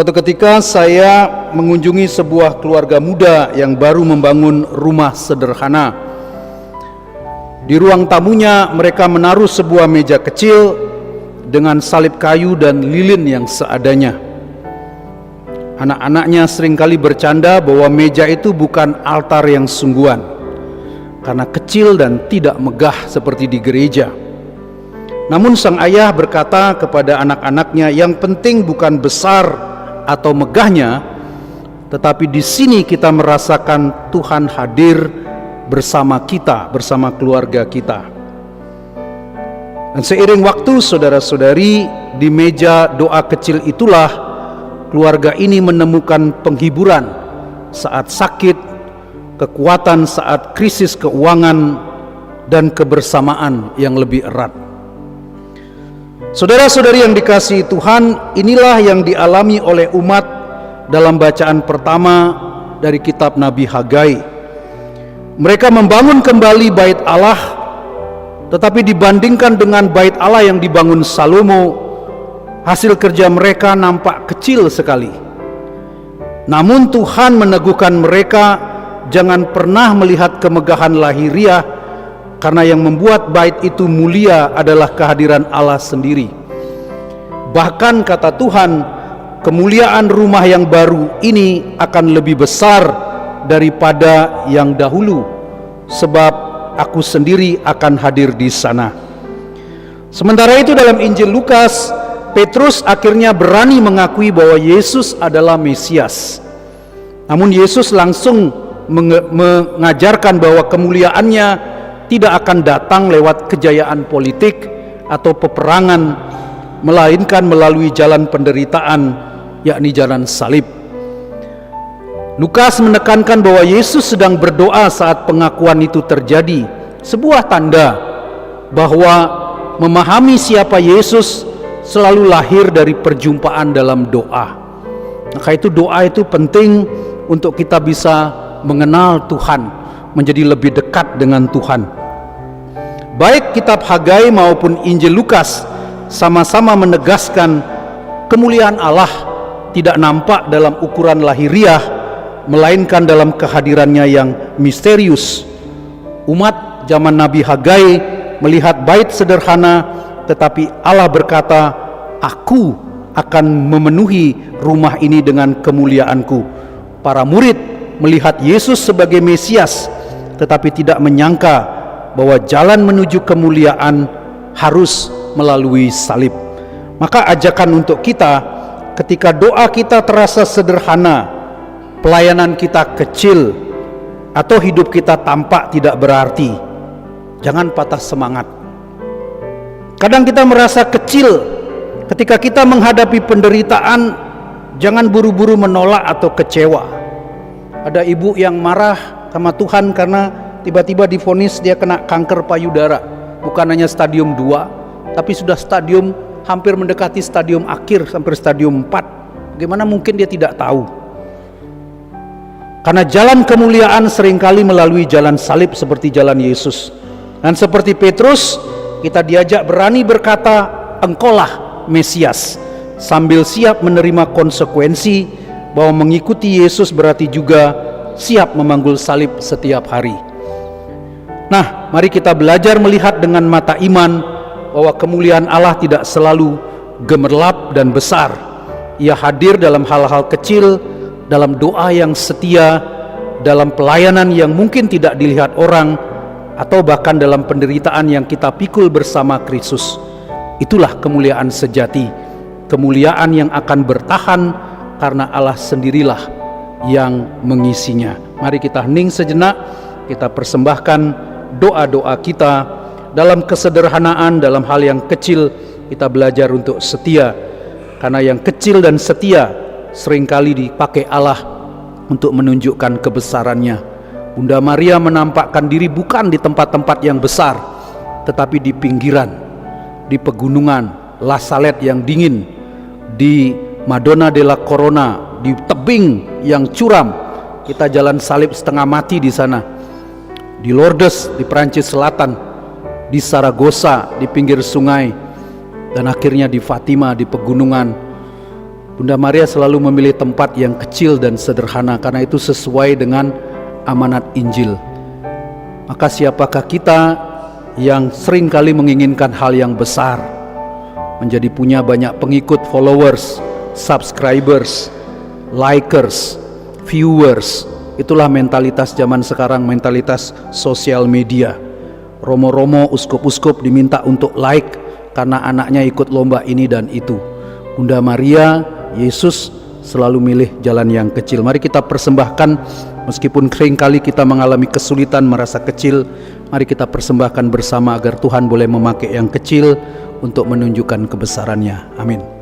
Suatu ketika saya mengunjungi sebuah keluarga muda yang baru membangun rumah sederhana. Di ruang tamunya mereka menaruh sebuah meja kecil dengan salib kayu dan lilin yang seadanya. Anak-anaknya seringkali bercanda bahwa meja itu bukan altar yang sungguhan, karena kecil dan tidak megah seperti di gereja. Namun sang ayah berkata kepada anak-anaknya, yang penting bukan besar atau megahnya, tetapi di sini kita merasakan Tuhan hadir bersama kita, bersama keluarga kita. Dan seiring waktu, saudara-saudari, di meja doa kecil itulah keluarga ini menemukan penghiburan saat sakit, kekuatan saat krisis keuangan, dan kebersamaan yang lebih erat. Saudara-saudari yang dikasihi Tuhan, inilah yang dialami oleh umat dalam bacaan pertama dari kitab Nabi Hagai. Mereka membangun kembali bait Allah, tetapi dibandingkan dengan bait Allah yang dibangun Salomo, hasil kerja mereka nampak kecil sekali. Namun Tuhan meneguhkan mereka jangan pernah melihat kemegahan lahiriah, karena yang membuat bait itu mulia adalah kehadiran Allah sendiri. Bahkan kata Tuhan, kemuliaan rumah yang baru ini akan lebih besar daripada yang dahulu, sebab aku sendiri akan hadir di sana. Sementara itu dalam Injil Lukas, Petrus akhirnya berani mengakui bahwa Yesus adalah Mesias. Namun Yesus langsung mengajarkan bahwa kemuliaannya tidak akan datang lewat kejayaan politik atau peperangan, melainkan melalui jalan penderitaan, yakni jalan salib. Lukas menekankan bahwa Yesus sedang berdoa saat pengakuan itu terjadi, sebuah tanda bahwa memahami siapa Yesus selalu lahir dari perjumpaan dalam doa. Maka itu doa itu penting untuk kita bisa mengenal Tuhan, menjadi lebih dekat dengan Tuhan. Baik kitab Hagai maupun Injil Lukas sama-sama menegaskan kemuliaan Allah tidak nampak dalam ukuran lahiriah, melainkan dalam kehadirannya yang misterius. Umat zaman Nabi Hagai melihat bait sederhana, tetapi Allah berkata, "Aku akan memenuhi rumah ini dengan kemuliaanku." Para murid melihat Yesus sebagai Mesias, tetapi tidak menyangka bahwa jalan menuju kemuliaan harus melalui salib. Maka ajakan untuk kita, ketika doa kita terasa sederhana, pelayanan kita kecil, atau hidup kita tampak tidak berarti, jangan patah semangat. Kadang kita merasa kecil ketika kita menghadapi penderitaan, jangan buru-buru menolak atau kecewa. Ada ibu yang marah sama Tuhan karena tiba-tiba divonis dia kena kanker payudara, bukan hanya stadium 2, tapi sudah stadium hampir mendekati stadium akhir, sampai stadium 4. Bagaimana mungkin dia tidak tahu? Karena jalan kemuliaan seringkali melalui jalan salib seperti jalan Yesus. Dan seperti Petrus, kita diajak berani berkata, "Engkaulah Mesias," sambil siap menerima konsekuensi bahwa mengikuti Yesus berarti juga siap memanggul salib setiap hari. Nah, mari kita belajar melihat dengan mata iman bahwa kemuliaan Allah tidak selalu gemerlap dan besar. Ia hadir dalam hal-hal kecil, dalam doa yang setia, dalam pelayanan yang mungkin tidak dilihat orang, atau bahkan dalam penderitaan yang kita pikul bersama Kristus. Itulah kemuliaan sejati, kemuliaan yang akan bertahan karena Allah sendirilah yang mengisinya. Mari kita hening sejenak, kita persembahkan doa-doa kita dalam kesederhanaan, dalam hal yang kecil kita belajar untuk setia, karena yang kecil dan setia seringkali dipakai Allah untuk menunjukkan kebesarannya. Bunda Maria menampakkan diri bukan di tempat-tempat yang besar, tetapi di pinggiran, di pegunungan, La Salette yang dingin, di Madonna della Corona, di tebing yang curam. Kita jalan salib setengah mati di sana. Di Lourdes di Perancis Selatan, di Saragossa di pinggir sungai, dan akhirnya di Fatima di pegunungan. Bunda Maria selalu memilih tempat yang kecil dan sederhana karena itu sesuai dengan amanat Injil. Maka siapakah kita yang sering kali menginginkan hal yang besar, menjadi punya banyak pengikut, followers, subscribers, likers, viewers? Itulah mentalitas zaman sekarang, mentalitas sosial media. Romo-romo, uskup-uskup diminta untuk like karena anaknya ikut lomba ini dan itu. Bunda Maria, Yesus selalu milih jalan yang kecil. Mari kita persembahkan, meskipun seringkali kita mengalami kesulitan, merasa kecil, mari kita persembahkan bersama agar Tuhan boleh memakai yang kecil untuk menunjukkan kebesarannya. Amin.